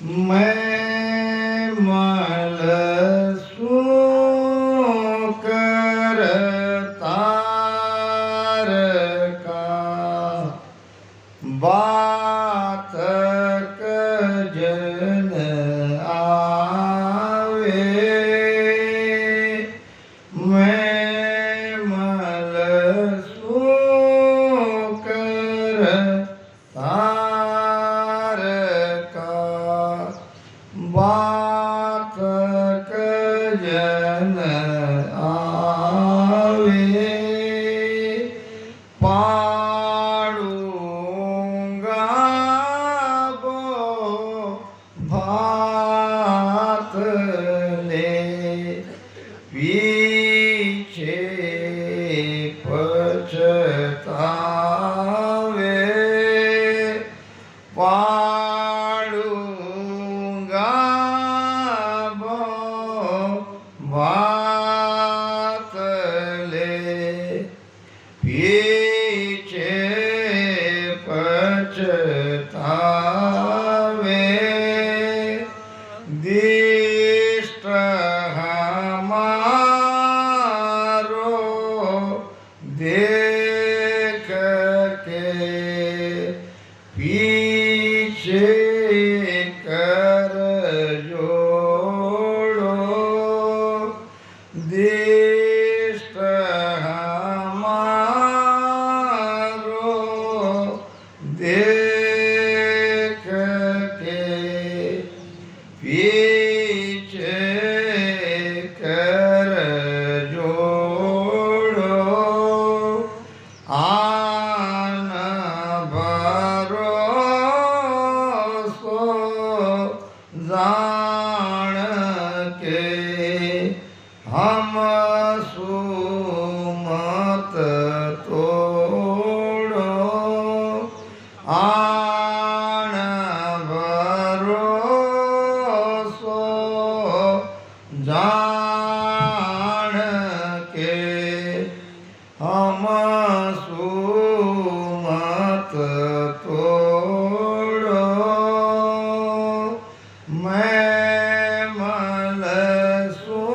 मैं मलसूं करता का बात जन आवे मैं मलसूं करता बात जन आवे पाड़ूंगा वो भात ले पीछे पछतावे पाड़ूंगा बात ले पीछे पछतावे दिष्ट हमारो देख के पीछे कर जोड़ो दिष्ट हमारो देख के पीछे कर जोड़ो आन भरोसो जान के हम सुमत तोड़ो आन भरोसो जान के हम सुमत तोड़ो मैं मलसूं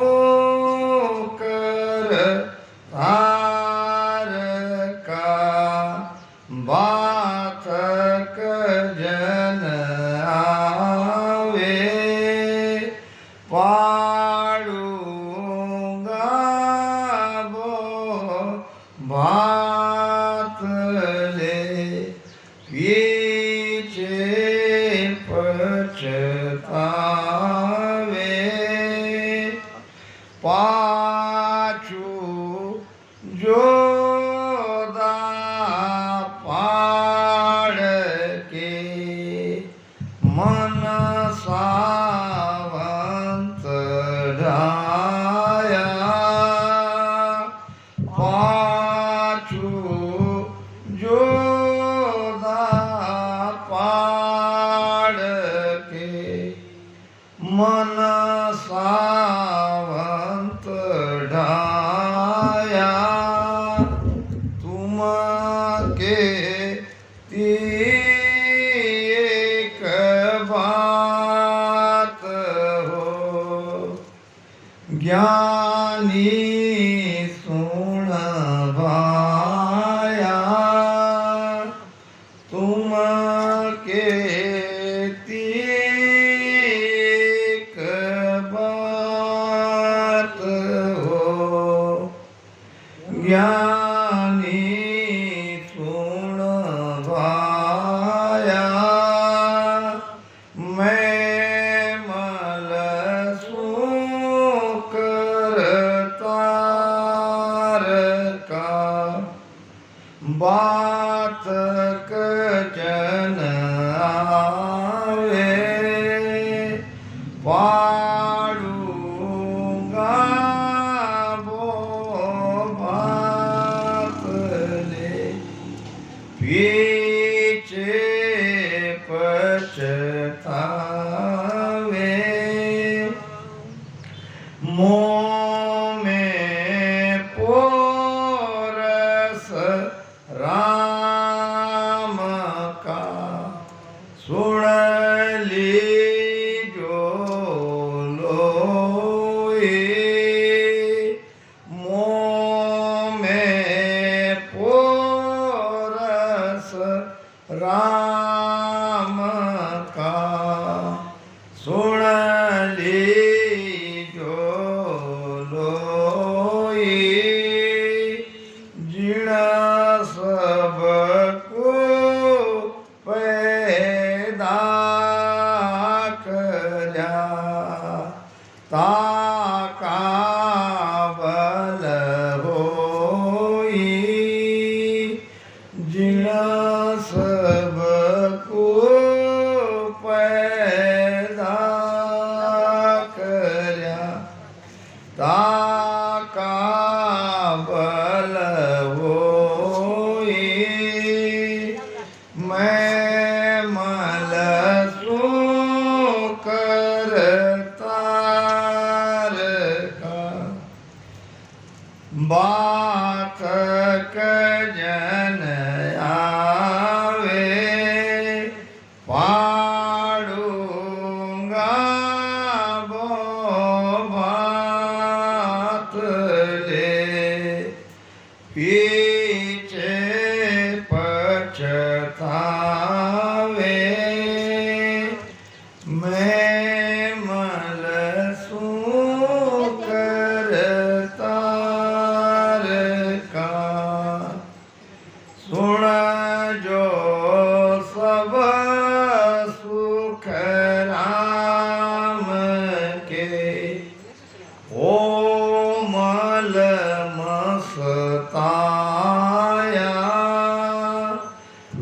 करता का बात जन आवे पाड़ूंगा वो बात ले पीछे पछतावे पाछू जोदा पाड़ के मन सावंत ढाया पाछू जोदा पाड़ के मन सावंत ढाया तुम के एक बात हो ज्ञानी सुन भाया तुम के एक बात हो ज्ञानी सुन भाया मैं मलसूं करता का बात जन आवे पाड़ूंगा वो बात ले पीछे पछतावे मोह में पोरस राम का सुन ली पैदा कर्या ताका बल होई जिना सब को पैदा कर्या ताका बल होई मैं मल सो करतार का बात जन आवे पाड़ूंगा वो बात ले पीछे पछतावे मैं मल सू करतार का सुन जो सब सुख राम के ओ मल मस्ताया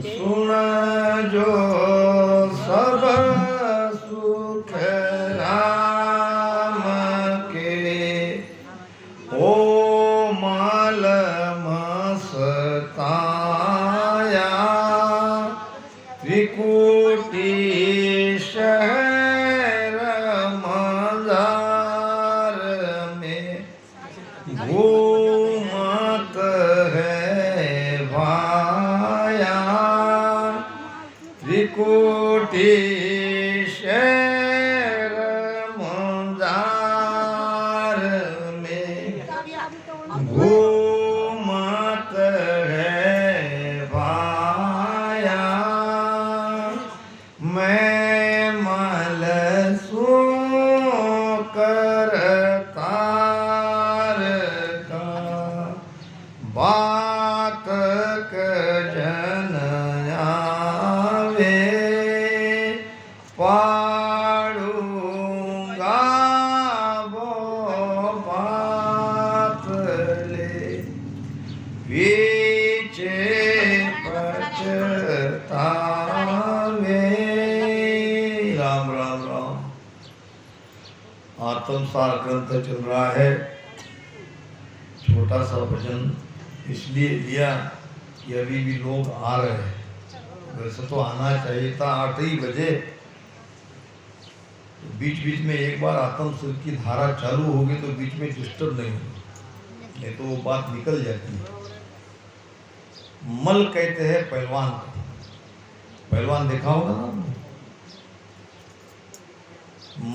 सुन जो सब सुख राम के ओ मल मस्ताया त्रिकुटी शहर मजार में घूमत है भाया त्रिकुटी शहर मजार में घूमत है भाया मैं मल सो करतार का बात जन आवे पाड़ूंगा वो बात ले पीछे पछतावे। राम राम राम। आत्मसार ग्रंथ चल रहा है। छोटा सा भजन इसलिए लिया कि अभी भी लोग आ रहे हैं। वैसे तो आना चाहिए था 8 ही बजे। तो बीच बीच में एक बार आत्म सुर की धारा चालू होगी तो बीच में डिस्टर्ब नहीं होगी, नहीं तो वो बात निकल जाती है। मल कहते हैं पहलवान को। पहलवान देखा होगा ना।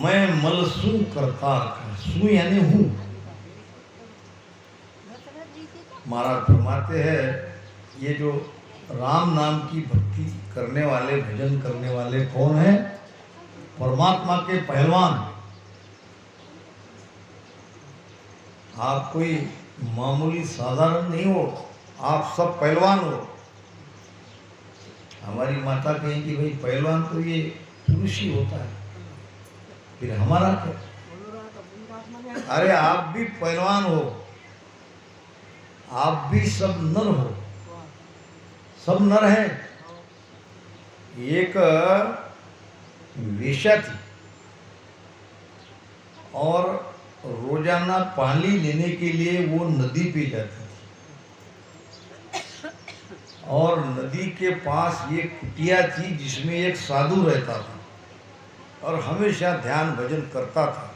मैं मल सू करतार का, सू यानी हूँ। महाराज फरमाते हैं ये जो राम नाम की भक्ति करने वाले, भजन करने वाले कौन है? परमात्मा के पहलवान। आप कोई मामूली साधारण नहीं हो, आप सब पहलवान हो। हमारी माता कहें कि भाई पहलवान तो ये पुरुष ही होता है, फिर हमारा क्या? अरे आप भी पहलवान हो, आप भी सब नर हो, सब नर है। एक वेश्या थी और रोजाना पानी लेने के लिए वो नदी पे जाती थी और नदी के पास ये कुटिया थी जिसमें एक साधु रहता था और हमेशा ध्यान भजन करता था।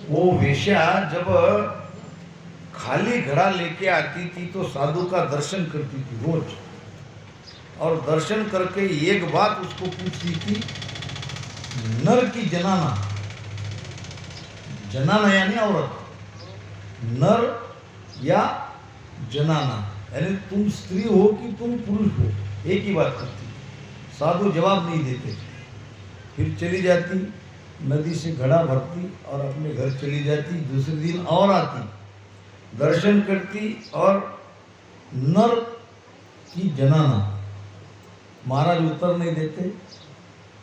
वो वेश्या जब खाली घड़ा लेके आती थी तो साधु का दर्शन करती थी रोज, और दर्शन करके एक बात उसको पूछती थी, नर की जनाना, जनाना यानी औरत, नर या जनाना यानी तुम स्त्री हो कि तुम पुरुष हो, एक ही बात करती। साधु जवाब नहीं देते। फिर चली जाती, नदी से घड़ा भरती और अपने घर चली जाती। दूसरे दिन और आती, दर्शन करती और नर की जनाना महाराज उत्तर नहीं देते,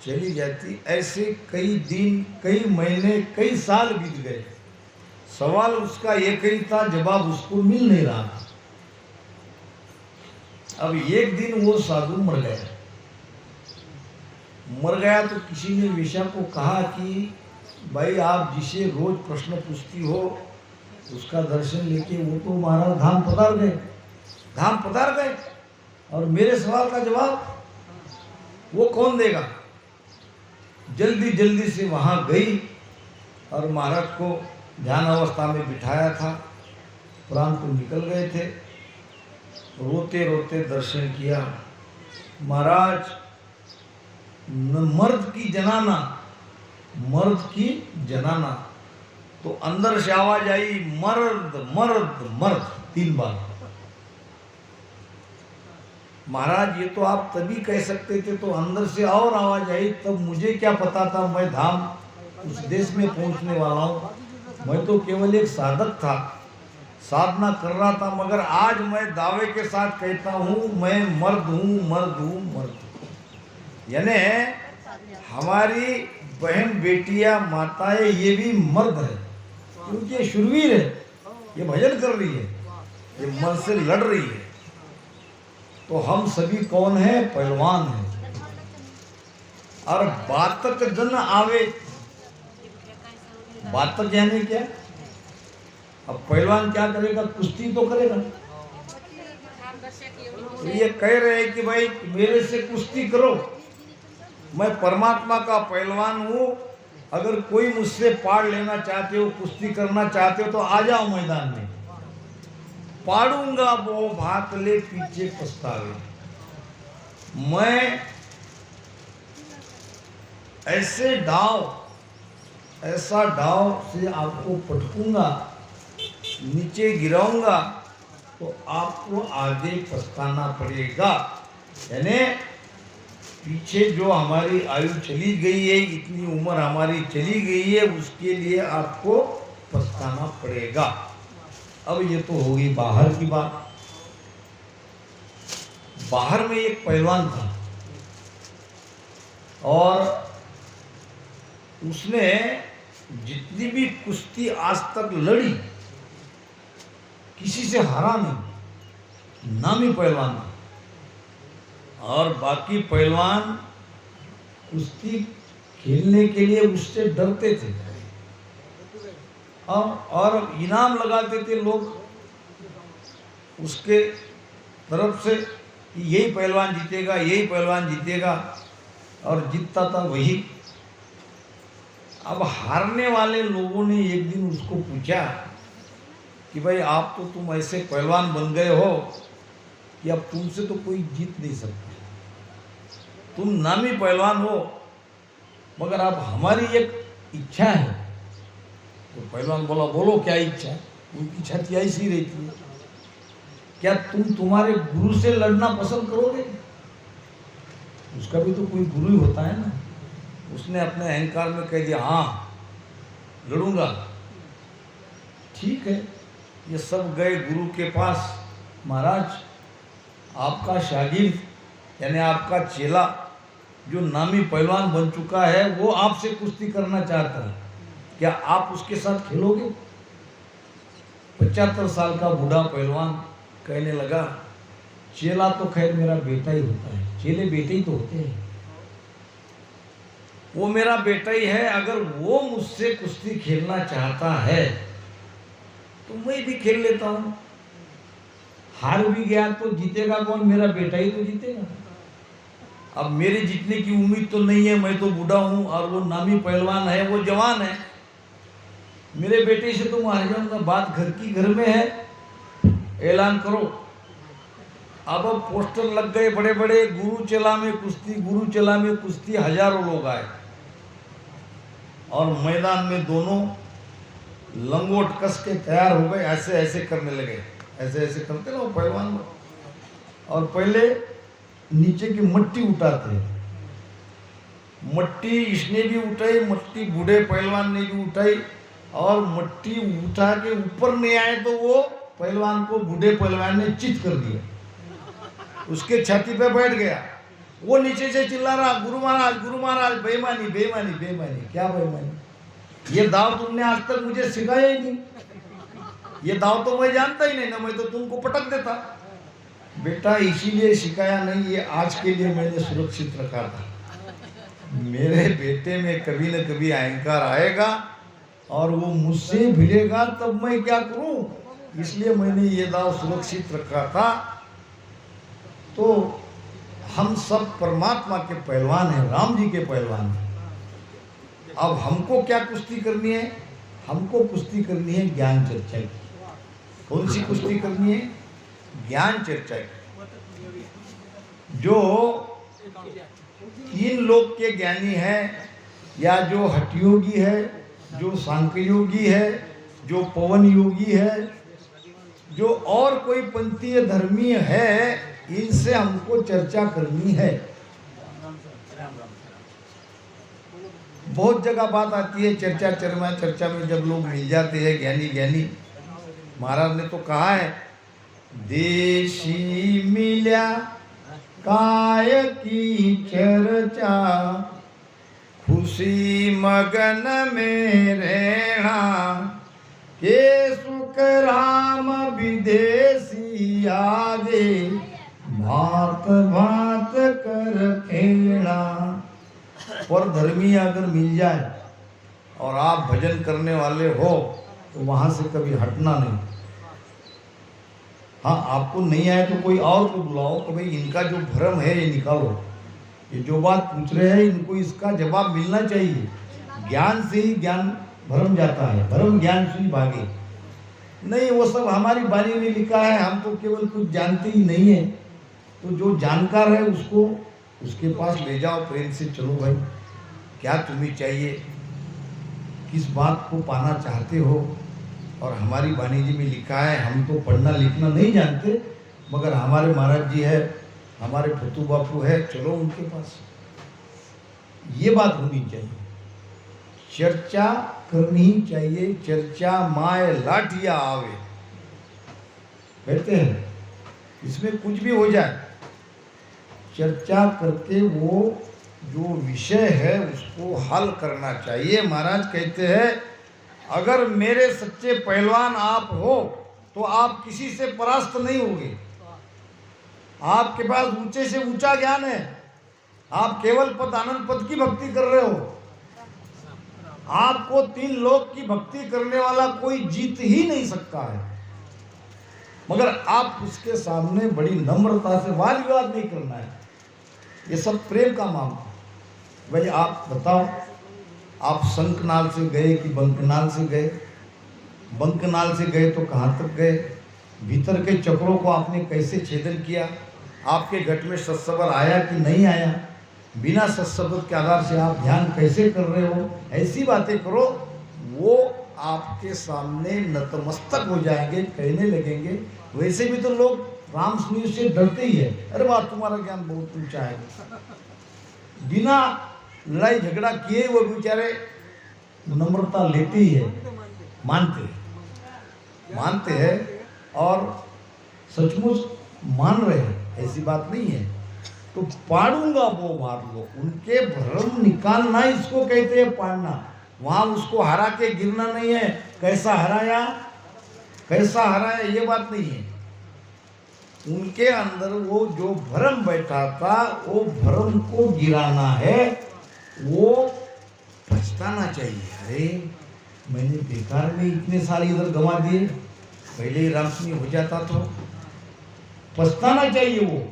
चली जाती। ऐसे कई दिन, कई महीने, कई साल बीत गए। सवाल उसका एक ही था, जवाब उसको मिल नहीं रहा था। अब एक दिन वो साधु मर गया। मर गया तो किसी ने वेश्या को कहा कि भाई आप जिसे रोज प्रश्न पूछती हो उसका दर्शन लेके वो तो महाराज धाम पधार गए, धाम पधार गए, और मेरे सवाल का जवाब वो कौन देगा। जल्दी जल्दी से वहां गई और महाराज को ध्यान अवस्था में बिठाया था। प्राण तो निकल गए थे। रोते रोते दर्शन किया। महाराज मर्द की जनाना, मर्द की जनाना, तो अंदर से आवाज आई मर्द मर्द मर्द 3 बार। महाराज ये तो आप तभी कह सकते थे, तो अंदर से और आवाज आई। तब मुझे क्या पता था मैं धाम उस देश में पहुंचने वाला हूँ। मैं तो केवल एक साधक था, साधना कर रहा था। मगर आज मैं दावे के साथ कहता हूँ मैं मर्द हूँ, मर्द हूँ, मर्द हूँ। यानी हमारी बहन बेटियां माताएं ये भी मर्द है, क्योंकि ये शूरवीर है, ये भजन कर रही है, ये मन से लड़ रही है। तो हम सभी कौन है? पहलवान है। और बातक जन आवे, बातक यानी क्या? अब पहलवान क्या करेगा? कुश्ती तो करेगा। तो ये कह रहे हैं कि भाई मेरे से कुश्ती करो, मैं परमात्मा का पहलवान हूँ। अगर कोई मुझसे पाड़ लेना चाहते हो, कुश्ती करना चाहते हो तो आ जाओ मैदान में, पाड़ूंगा वो भात ले पीछे पछतावे। मैं ऐसे डाव, ऐसा डाव से आपको पटकूंगा, नीचे गिराऊंगा, तो आपको आगे पछताना पड़ेगा। यानी पीछे जो हमारी आयु चली गई है, इतनी उम्र हमारी चली गई है, उसके लिए आपको पछताना पड़ेगा। अब ये तो होगी बाहर की बात। बाहर में एक पहलवान था और उसने जितनी भी कुश्ती आज तक लड़ी किसी से हारा नहीं, नामी पहलवान था। और बाकी पहलवान कुश्ती खेलने के लिए उससे डरते थे और इनाम लगाते थे लोग उसके तरफ से कि यही पहलवान जीतेगा, यही पहलवान जीतेगा, और जीतता था वही। अब हारने वाले लोगों ने एक दिन उसको पूछा कि भाई आप तो तुम ऐसे पहलवान बन गए हो कि अब तुमसे तो कोई जीत नहीं सकता, तुम नामी पहलवान हो, मगर अब हमारी एक इच्छा है। तो पहलवान बोला बोलो क्या इच्छा है? उनकी छाती ऐसी रहती है, क्या तुम तुम्हारे गुरु से लड़ना पसंद करोगे? उसका भी तो कोई गुरु ही होता है ना। उसने अपने अहंकार में कह दिया हाँ लड़ूंगा। ठीक है, ये सब गए गुरु के पास। महाराज आपका शागिर्द यानी आपका चेला जो नामी पहलवान बन चुका है वो आपसे कुश्ती करना चाहता है, क्या आप उसके साथ खेलोगे? 75 साल का बूढ़ा पहलवान कहने लगा चेला तो खैर मेरा बेटा ही होता है, चेले बेटे ही तो होते हैं, वो मेरा बेटा ही है। अगर वो मुझसे कुश्ती खेलना चाहता है तो मैं भी खेल लेता हूँ। हार भी गया तो जीतेगा कौन? मेरा बेटा ही तो जीतेगा। अब मेरे जीतने की उम्मीद तो नहीं है, मैं तो बूढ़ा हूँ और वो नामी पहलवान है, वो जवान है। मेरे बेटे से तो हार जाऊंगा। बात घर की घर में है, ऐलान करो। अब पोस्टर लग गए बड़े बड़े, गुरु चेला में कुश्ती, गुरु चेला में कुश्ती। हजारों लोग आए और मैदान में दोनों लंगोट कस के तैयार हो गए, ऐसे ऐसे करने लगे, ऐसे ऐसे करते ना वो पहलवान लोग। और पहले नीचे की मट्टी उठाते, मट्टी इसने भी उठाई, मट्टी बूढ़े पहलवान ने भी उठाई, और मट्टी उठा के ऊपर नहीं आए तो वो पहलवान को बूढ़े पहलवान ने चित कर दिया, उसके छाती पे बैठ गया। वो नीचे से चिल्ला रहा, गुरु महाराज बेईमानी बेईमानी बेईमानी। क्या बेईमानी? ये दाव तुमने आज तक मुझे सिखाया ही नहीं, ये दाव तो मैं जानता ही नहीं ना, मैं तो तुमको पटक देता। बेटा इसीलिए सिखाया नहीं, ये आज के लिए मैंने सुरक्षित रखा था। मेरे बेटे में कभी न कभी अहंकार आएगा और वो मुझसे भिड़ेगा, तब मैं क्या करूं? इसलिए मैंने ये दाव सुरक्षित रखा था। तो हम सब परमात्मा के पहलवान हैं, राम जी के पहलवान हैं। अब हमको क्या कुश्ती करनी है? हमको कुश्ती करनी है ज्ञान चर्चा की। कौन सी कुश्ती करनी है? ज्ञान चर्चा की। जो 3 लोक के ज्ञानी है, या जो हठ योगी है, जो सांख्य योगी है, जो पवन योगी है, जो और कोई पंथीय धर्मीय है, इनसे हमको चर्चा करनी है। बहुत जगह बात आती है चर्चा में जब लोग मिल जाते हैं ज्ञानी, महाराज ने तो कहा है, देशी मिल्या काय की चर्चा, खुशी मगन में रहना, के सुख राम विदेशी आगे, भात भात कर खेड़ा। पर धर्मी अगर मिल जाए और आप भजन करने वाले हो तो वहां से कभी हटना नहीं। हाँ, आपको नहीं आए तो कोई और को बुलाओ कि भाई इनका जो भ्रम है ये निकालो, ये जो बात पूछ रहे हैं इनको इसका जवाब मिलना चाहिए। ज्ञान से ही ज्ञान भ्रम जाता है, भ्रम ज्ञान से ही भागे। नहीं, वो सब हमारी वाणी में लिखा है, हम तो केवल कुछ जानते ही नहीं है। तो जो जानकार है उसको उसके पास ले जाओ, प्रेम से, चलो भाई क्या तुम्हें चाहिए, किस बात को पाना चाहते हो। और हमारी वाणी जी में लिखा है, हम तो पढ़ना लिखना नहीं जानते, मगर हमारे महाराज जी है, हमारे फतू बापू है, चलो उनके पास। ये बात होनी चाहिए, चर्चा करनी चाहिए। चर्चा माए लाठिया आवे, कहते हैं, इसमें कुछ भी हो जाए, चर्चा करके वो जो विषय है उसको हल करना चाहिए। महाराज कहते हैं, अगर मेरे सच्चे पहलवान आप हो तो आप किसी से परास्त नहीं होगे। आपके पास ऊंचे से ऊंचा ज्ञान है, आप केवल पद आनंद पद की भक्ति कर रहे हो। आपको 3 लोक की भक्ति करने वाला कोई जीत ही नहीं सकता है, मगर आप उसके सामने बड़ी नम्रता से वाद विवाद नहीं करना है। ये सब प्रेम का मामला। भाई आप बताओ, आप शंखनाल से गए कि बंकनाल से गए? बंकनाल से गए तो कहाँ तक गए? भीतर के चक्रों को आपने कैसे छेदन किया? आपके घट में सत्सबर आया कि नहीं आया? बिना सत्सबर के आधार से आप ध्यान कैसे कर रहे हो? ऐसी बातें करो, वो आपके सामने नतमस्तक हो जाएंगे, कहने लगेंगे। वैसे भी तो लोग राम सुनील से डरते ही है, अरे बात तुम्हारा ज्ञान बहुत ऊंचा है। बिना लड़ाई झगड़ा किए वो बेचारे नम्रता लेते ही है, मानते हैं और सचमुच मान रहे हैं, ऐसी बात नहीं है। तो पाड़ूंगा वो मार लो, उनके भ्रम निकालना इसको कहते हैं पाड़ना। वहां उसको हरा के गिरना नहीं है, कैसा हराया ये बात नहीं है। उनके अंदर वो जो भ्रम बैठा था, वो भ्रम को गिराना है, वो पछताना चाहिए। अरे मैंने बेकार में इतने साल इधर गंवा दिए, पहले ही रामसुनी हो जाता तो पछताना चाहिए वो।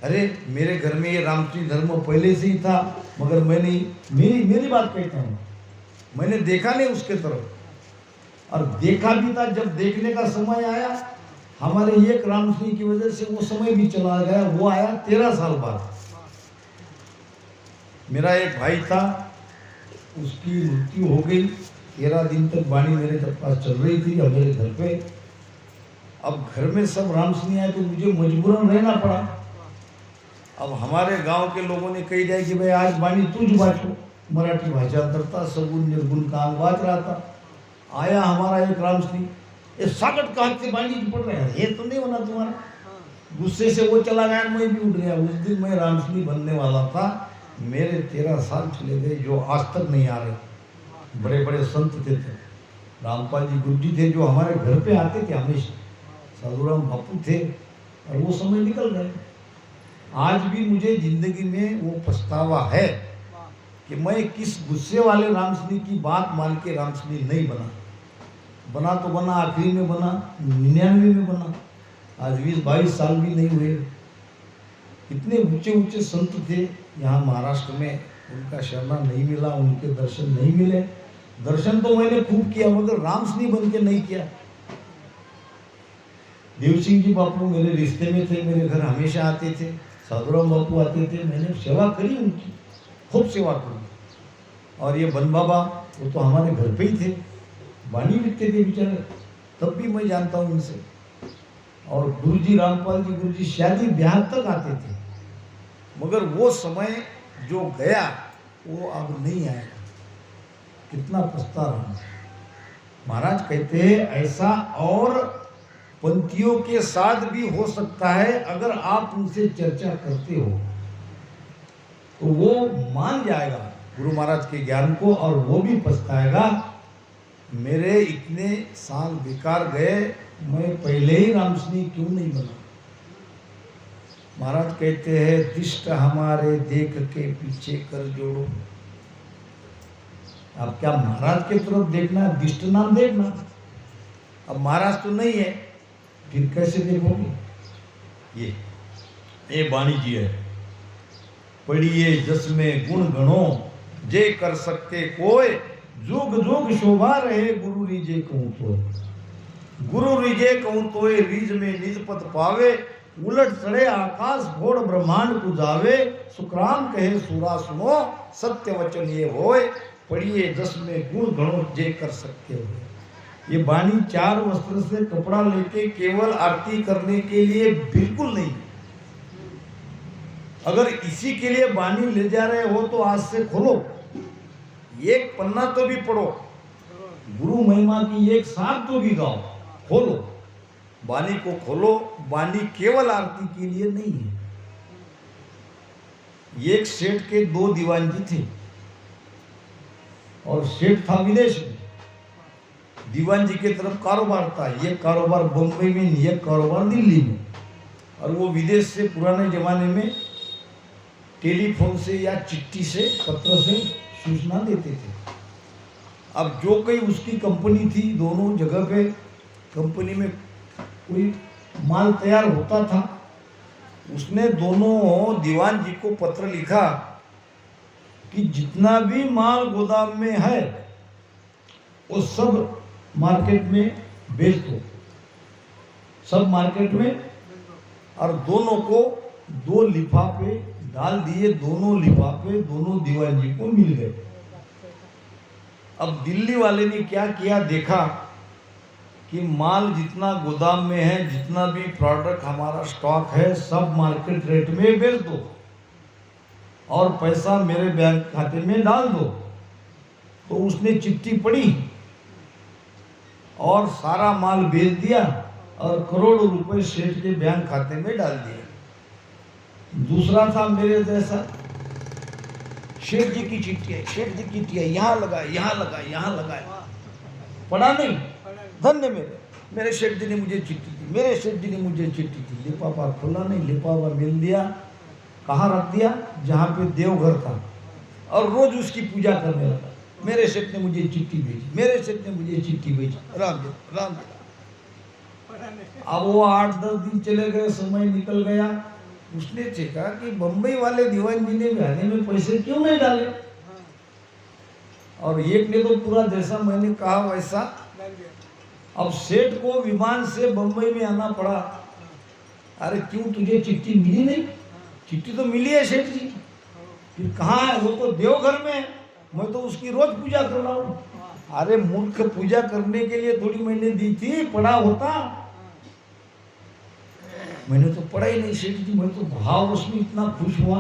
अरे मेरे घर में ये रामसुनी धर्म पहले से ही था, मगर मैंने मेरी बात कहता हूँ, मैंने देखा नहीं उसके तरफ, और देखा भी था। जब देखने का समय आया, हमारे एक रामसुनी की वजह से वो समय भी चला गया। वो आया 13 साल बाद। मेरा एक भाई था, उसकी मृत्यु हो गई। 13 दिन तक वाणी मेरे पास चल रही थी मेरे घर पे। अब घर में सब रामसुनी आए तो मुझे मजबूरन रहना पड़ा। अब हमारे गांव के लोगों ने कही जाए कि भाई आज वाणी तुझ बाँचो, मराठी भाषा करता, सगुन निर्गुण काम बात रहा था। आया हमारा एक रामसुनी, ये सागट का हाथ से वाणी पढ़ रहे हैं, ये तो नहीं होना तुम्हारा। गुस्से से वो चला गया, मैं भी उठ गया। उस दिन मैं रामसनी बनने वाला था, मेरे 13 साल चले गए जो आज तक नहीं आ रहे। बड़े बड़े संत थे, रामपाल जी गुरु जी थे जो हमारे घर पे आते थे हमेशा, साधुराम बापू थे, और वो समय निकल गए। आज भी मुझे जिंदगी में वो पछतावा है कि मैं किस गुस्से वाले रामसनी की बात मान के रामसनी नहीं बना। बना तो बना, आखिरी में बना, 99 में बना, आज 20-22 साल भी नहीं हुए। इतने ऊंचे ऊंचे संत थे यहाँ महाराष्ट्र में, उनका शरणा नहीं मिला, उनके दर्शन नहीं मिले। दर्शन तो मैंने खूब किया मगर रामसनी बन के नहीं किया। देव सिंह जी बापू मेरे रिश्ते में थे, मेरे घर हमेशा आते थे, साधुराम बापू आते थे, मैंने सेवा करी उनकी, खूब सेवा करी। और ये बन बाबा वो तो हमारे घर पे ही थे, बानी लिखते थे बेचारे, तब भी मैं जानता हूँ इनसे। और गुरुजी रामपाल जी गुरुजी शादी ब्याह तक आते थे, मगर वो समय जो गया वो अब नहीं आएगा। कितना पछता रहा। महाराज कहते हैं ऐसा और पंथियों के साथ भी हो सकता है, अगर आप उनसे चर्चा करते हो तो वो मान जाएगा गुरु महाराज के ज्ञान को, और वो भी पछताएगा, मेरे इतने साल बेकार गए, मैं पहले ही रामसनी क्यों नहीं बना। महाराज कहते हैं दिष्ट हमारे देख के पीछे कर जोड़ो। अब क्या महाराज के तरफ देखना, दिष्ट नाम देखना। अब महाराज तो नहीं है, फिर कैसे देखोगे। ये वाणी जी है, पढ़िए जस में गुण गणो, जे कर सकते कोय, जुग जुग शोभा रहे गुरु रिजे कहूँ तो। गुरु रिजे कहूँ तो रिज में निज पद पावे, उलट चढ़े आकाश घोड़ ब्रह्मांड को जावे। सुखराम कहे सूरा सुनो, सत्य वचन ये होए, पढ़िए जस में गुण गणो, जे कर सकते हो। ये वाणी 4 वस्त्र से कपड़ा लेके केवल आरती करने के लिए बिल्कुल नहीं। अगर इसी के लिए वाणी ले जा रहे हो तो आज से खोलो, एक पन्ना तो भी पढ़ो, गुरु महिमा की एक साथ तो भी गाओ, खोलो वाणी को, खोलो। वाणी केवल आरती के लिए नहीं है। एक सेठ के 2 दीवान जी थे, और सेठ था विदेश में, दीवान जी के तरफ कारोबार था, ये कारोबार बम्बई में, ये कारोबार दिल्ली में। और वो विदेश से पुराने जमाने में टेलीफोन से या चिट्ठी से, पत्र से सूचना देते थे। अब जो कोई उसकी कंपनी थी, दोनों जगह पे कंपनी में कोई माल तैयार होता था, उसने दोनों दीवान जी को पत्र लिखा कि जितना भी माल गोदाम में है वो सब मार्केट में बेच दो, सब मार्केट में। और दोनों को 2 लिफाफे डाल दिए, दोनों लिफाफे दोनों दीवान जी को मिल गए। अब दिल्ली वाले ने क्या किया, देखा कि माल जितना गोदाम में है, जितना भी प्रोडक्ट हमारा स्टॉक है, सब मार्केट रेट में बेच दो और पैसा मेरे बैंक खाते में डाल दो। तो उसने चिट्ठी पढ़ी और सारा माल बेच दिया और करोड़ों रुपए सेठ के बैंक खाते में डाल दिया। दूसरा था मेरे जैसा, शेठ जी की चिट्ठी है, शेठ जी की चिट्ठी है, यहाँ लगाए, यहाँ लगाए, यहाँ लगाए, पढ़ा नहीं। धन्य मेरे शेठ जी ने मुझे चिट्ठी दी, मेरे शेठ जी ने मुझे चिट्ठी दी। लिफाफा खोला नहीं, लिफाफा मिल दिया, कहाँ रख दिया, जहाँ पे देवघर था, और रोज उसकी पूजा करने लगा। मेरे सेठ ने मुझे चिट्ठी भेजी, मेरे सेठ ने मुझे चिट्ठी भेजी, राम जी राम जी। अब वो 8-10 दिन चले गए, समय निकल गया। उसने देखा कि बम्बई वाले दीवान जी ने बयाने में पैसे क्यों नहीं डाले, और एक ने तो पूरा जैसा मैंने कहा वैसा। अब सेठ को विमान से बम्बई में आना पड़ा। अरे क्यों, तुझे चिट्ठी मिली नहीं? चिट्ठी तो मिली है सेठ जी, फिर कहाँ है? वो तो देवघर में है, मैं तो उसकी रोज पूजा कर रहा हूँ। अरे मूर्ख, पूजा करने के लिए थोड़ी मैंने दी थी, पढ़ा होता। मैंने तो पढ़ा ही नहीं सेठ जी, मैं तो भाव उसमें इतना खुश हुआ।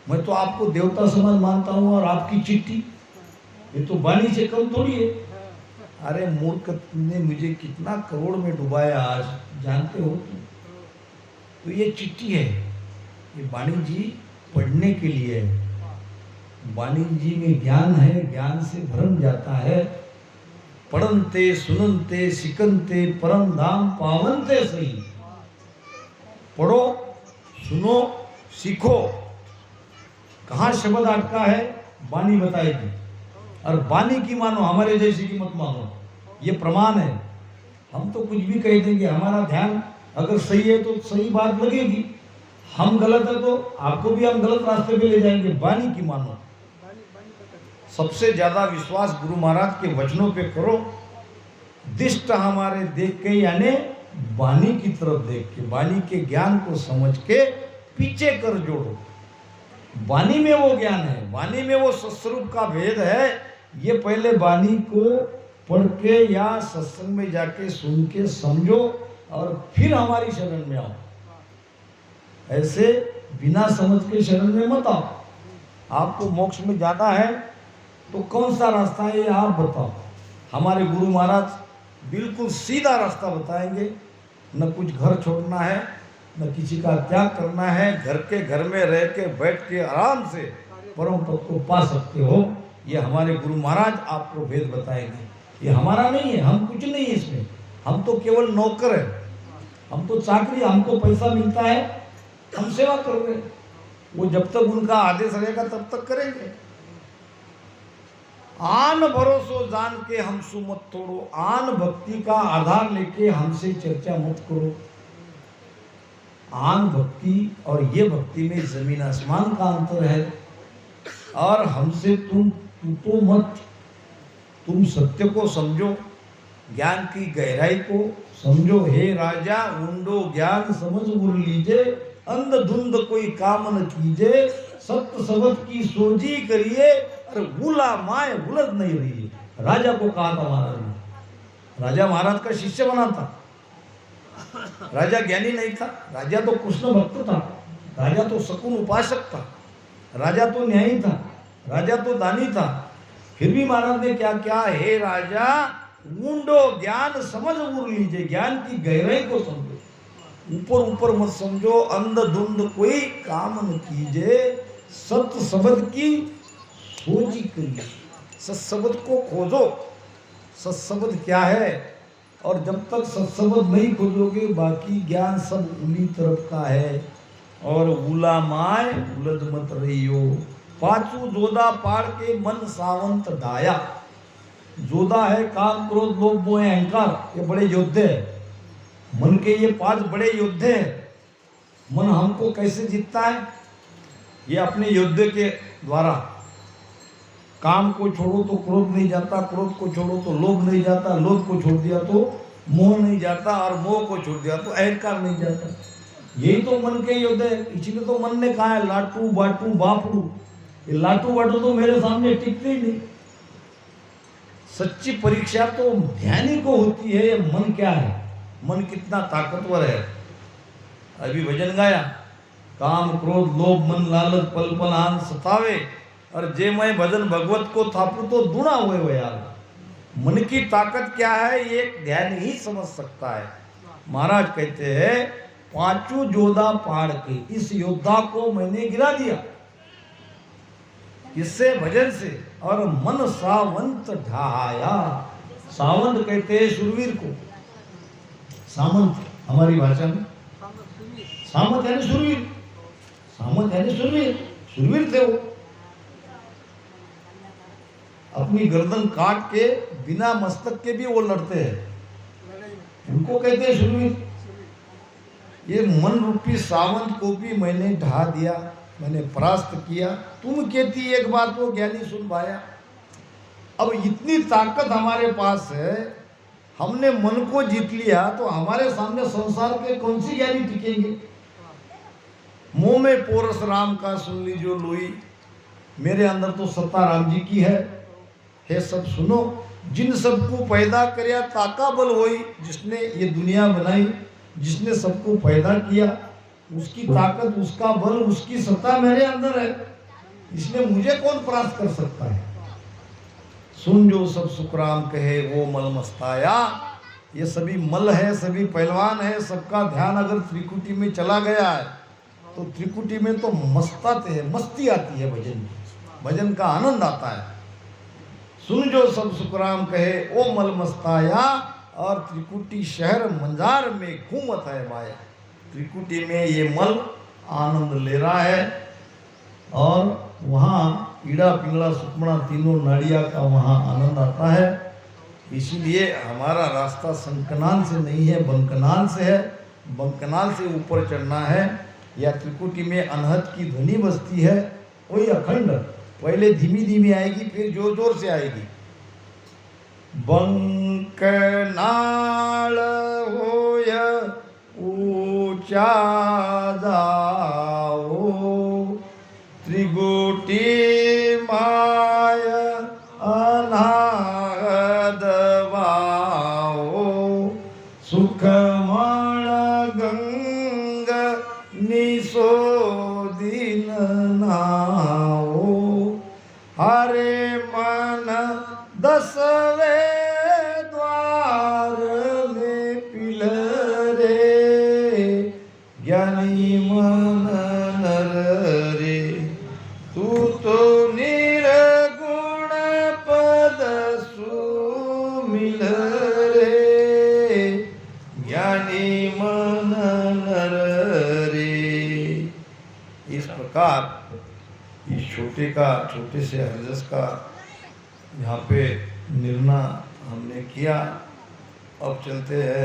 मैं तो आपको देवता समान मानता हूँ, और आपकी चिट्ठी ये तो वाणी से कम थोड़ी है। अरे मूर्ख, तुमने मुझे कितना करोड़ में डुबाया आज, जानते हो तुम? तो ये चिट्ठी है, ये वाणी जी पढ़ने के लिए है। वाणी जी में ज्ञान है, ज्ञान से भरम जाता है। पढ़नते सुननते सिकनते परम धाम पावनते सही। पढ़ो, सुनो, सीखो। कहाँ शब्द अटका है वाणी बताएगी, और वाणी की मानो, हमारे जैसी की मत मानो। ये प्रमाण है। हम तो कुछ भी कह देंगे, हमारा ध्यान अगर सही है तो सही बात लगेगी, हम गलत है तो आपको भी हम गलत रास्ते पे ले जाएंगे। वाणी की मानो। सबसे ज्यादा विश्वास गुरु महाराज के वचनों पे करो। दिष्ट हमारे देख के, यानी वाणी की तरफ देख के, वाणी के ज्ञान को समझ के पीछे कर जोड़ो। वाणी में वो ज्ञान है, वाणी में वो सत्स्वरूप का भेद है। ये पहले वाणी को पढ़ के या सत्संग में जाके सुन के समझो, और फिर हमारी शरण में आओ। ऐसे बिना समझ के शरण में मत आओ। आपको मोक्ष में जाना है तो कौन सा रास्ता है ये आप बताओ। हमारे गुरु महाराज बिल्कुल सीधा रास्ता बताएंगे। न कुछ घर छोड़ना है, न किसी का त्याग करना है। घर के घर में रह के बैठ के आराम से परम पद को पा सकते हो। ये हमारे गुरु महाराज आपको भेद बताएंगे। ये हमारा नहीं है, हम कुछ नहीं है इसमें। हम तो केवल नौकर है, हम तो चाकरी, हमको पैसा मिलता है, हम सेवा कर रहे। वो जब तक उनका आदेश रहेगा तब तक करेंगे। आन भरोसो जान के हमसु मत तोड़ो। आन भक्ति का आधार लेके हमसे चर्चा मत करो। आन भक्ति और ये भक्ति में जमीन आसमान का अंतर है। और हमसे तुम टूटो मत। तुम सत्य को समझो, ज्ञान की गहराई को समझो। हे राजा ऊंडो ज्ञान समझ उर लीजे। अंध धुंध कोई काम न कीजे। सत्य सबद की सोजी करिए। अरे भूला माए भूलत नहीं रही। राजा को कहा था महाराज ने। राजा महाराज का शिष्य बना था। राजा ज्ञानी नहीं था, राजा तो कृष्ण भक्त था, राजा तो शकुन उपासक था, राजा तो न्यायी था, राजा तो दानी था। फिर भी महाराज ने क्या क्या, हे राजा ऊंडो ज्ञान समझ उर लीजिए। ज्ञान की गहराई को समझो, ऊपर ऊपर मत समझो। अंध धुंध कोई काम न कीजिए। सत्य शब्द की खोजी करिए। सत्शब्द को खोजो। सत्शब्द क्या है? और जब तक सत्शब्द नहीं खोजोगे बाकी ज्ञान सब उन्हीं तरफ का है। और उला माय उलझ मत रहियो। पांचू जोधा पाड़ के मन सावंत ढाया। जोधा है काम क्रोध लोभ मोह अहंकार, ये बड़े योद्धे हैं। मन के ये 5 बड़े योद्धे हैं। मन हमको कैसे जीतता है? ये अपने योद्धे के द्वारा। काम को छोड़ो तो क्रोध नहीं जाता, क्रोध को छोड़ो तो लोभ नहीं जाता, लोभ को छोड़ दिया तो मोह नहीं जाता, और मोह को छोड़ दिया तो अहंकार नहीं जाता। यही तो मन के योद्धे। इसीलिए तो मन ने कहा है लाटू बाटू बापड़ू। ये लाटू बाटू तो मेरे सामने टिकते ही नहीं। सच्ची परीक्षा तो ध्यानी को होती है। ये मन क्या है, मन कितना ताकतवर है। अभी भजन गाया, काम क्रोध लोभ मन लालच पल पल आन सतावे, और जे मैं भजन भगवत को थापू तो दूना हुए वो यार। मन की ताकत क्या है ये ध्यान ही समझ सकता है। महाराज कहते हैं 5 जोधा पाड़ के इस योद्धा को मैंने गिरा दिया। किससे? भजन से। और मन सावंत ढाया। सावंत कहते हैं शूरवीर को। सामंत हमारी भाषा में सामंत है शूरवीर। सामंत है शूरवीर। शूरवीर थे वो। अपनी गर्दन काट के बिना मस्तक के भी वो लड़ते हैं, उनको कहते हैं शूरवीर। ये मन रूपी सावंत को भी मैंने ढा दिया, मैंने परास्त किया। तुम कहती एक बात वो ज्ञानी सुन पाया। अब इतनी ताकत हमारे पास है, हमने मन को जीत लिया तो हमारे सामने संसार के कौन सी ज्ञानी टिकेंगे? मुंह में पोरस राम का सुन लीजो लोई। मेरे अंदर तो सत्ता राम जी की है सब सुनो। जिन सबको पैदा करया ताका बल होई। जिसने ये दुनिया बनाई, जिसने सबको पैदा किया, उसकी ताकत, उसका बल, उसकी सत्ता मेरे अंदर है। इसलिए मुझे कौन परास्त कर सकता है? सुन जो सब सुखराम कहे वो मल मस्ताया। ये सभी मल है, सभी पहलवान है, सबका ध्यान अगर त्रिकुटी में चला गया है तो त्रिकुटी में तो मस्ताते है, मस्ती आती है भजन की, भजन का आनंद आता है। सुन जो सब सुखराम कहे ओ मल मस्ताया, और त्रिकुटी शहर मंजार में घूमत है माया। त्रिकुटी में ये मल आनंद ले रहा है और वहाँ ईड़ा पिंगला सुखमणा तीनों नाड़िया का वहाँ आनंद आता है। इसीलिए हमारा रास्ता संकनाल से नहीं है, बंकनाल से है। बंकनाल से ऊपर चढ़ना है, या त्रिकुटी में अनहद की ध्वनि बजती है, वही अखंड, पहले धीमी धीमी आएगी फिर जोर जोर से आएगी। बंकनाल होय ऊंचा जाओ, त्रिकुटी माय अनाहद वाओ, सुखमण गंग निशोदिन नाओ, हरे मन दसवे द्वार में पिलरे, ज्ञानी मन नर रे, तू तो निर्गुण पद सुमिल रे, ज्ञानी मन नर रे। इस प्रकार इस छोटे से हरजस का यहाँ पे निर्णय हमने किया। अब चलते हैं